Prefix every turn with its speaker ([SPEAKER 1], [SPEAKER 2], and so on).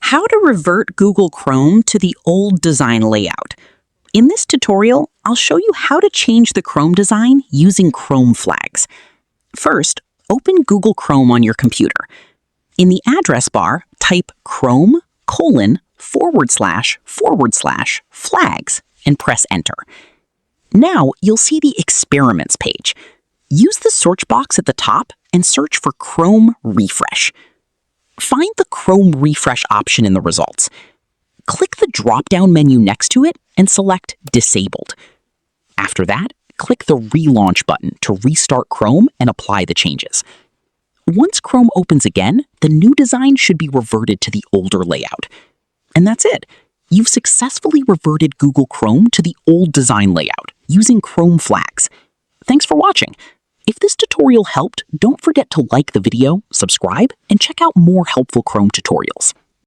[SPEAKER 1] How to revert Google Chrome to the old design layout. In this tutorial, I'll show you how to change the Chrome design using Chrome flags. First, open Google Chrome on your computer. In the address bar, type chrome://flags and press enter. Now you'll see the experiments page. Use the search box at the top and search for Chrome Refresh. Find the Chrome Refresh option in the results. Click the drop-down menu next to it and select Disabled. After that, click the Relaunch button to restart Chrome and apply the changes. Once Chrome opens again, the new design should be reverted to the older layout. And that's it. You've successfully reverted Google Chrome to the old design layout using Chrome flags. Thanks for watching. If this tutorial helped, don't forget to like the video, subscribe, and check out more helpful Chrome tutorials.